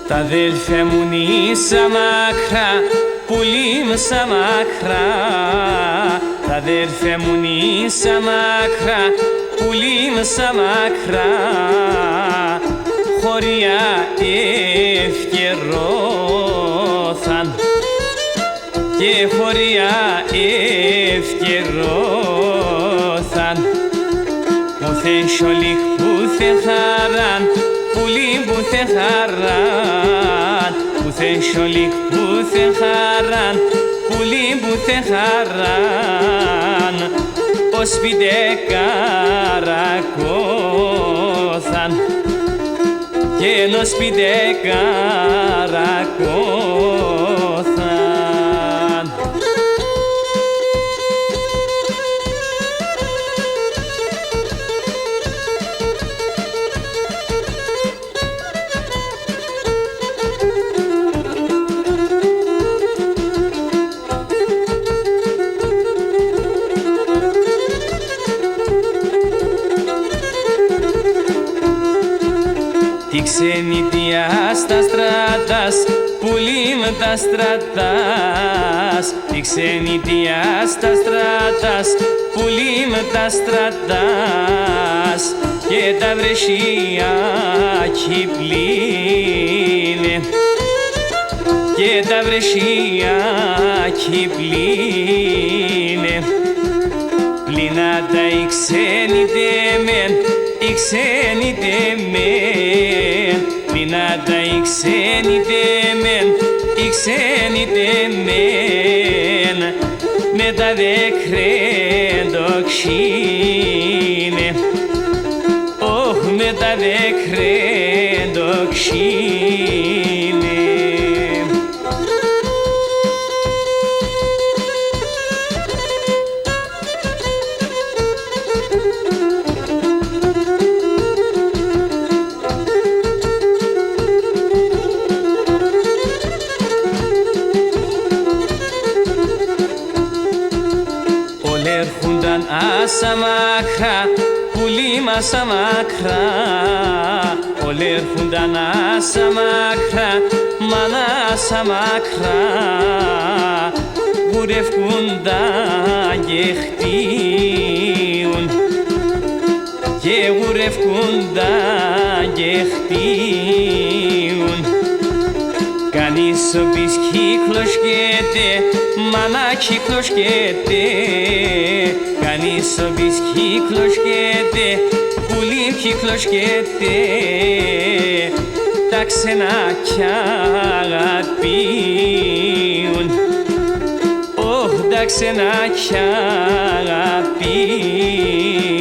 Τα αδέλφια μου νήσα μακρά, πουλί μου σα μακρά. Τα αδέλφια μου νήσα μακρά, πουλί μου σα μακρά. Χωριά ευκαιρώθαν και χωριά ευκαιρώθαν. Πουθεν σιολίχ, πουθεν χαράν, πουλί πουθεν χαράν. Πουθεν σιολίχ, πουθεν χαράν, πουλί πουθεν χαράν. Οσπίτε καρακώθαν και ενώ σπίτε καρακώθαν. Τι ξενιτιά στα στρατάς, πουλί με τα στρατάς. Τι ξενιτιά στα στρατάς, πουλί με τα στρατάς. Και τα βρεσιά κυπλίνε, και τα βρεσιά κυπλίνε. Πληνάτα οι ξένοι τεμέν, οι ξένοι τεμέν. Πληνάτα οι ξένοι τεμέν, οι ξένοι τεμέν. Με τα δεκρέντοξίνε, όχ με τα δεκρέντοξίνε. Έρχονταν άσα μακρά, πουλί μας αμακρά. Όλοι έρχονταν άσα μακρά, μάνα άσα μακρά. Γουρευκούνταν και χτίουν, και γουρευκούνταν και χτίουν. Κανείς ο πεις κύκλος καίτε, μάνα κύκλος καίτε. Κανείς ο πεις κύκλος καίτε, πουλί κύκλος καίτε. Τα ξενάκια αγαπίουν, όχ τα ξενάκια αγαπίουν.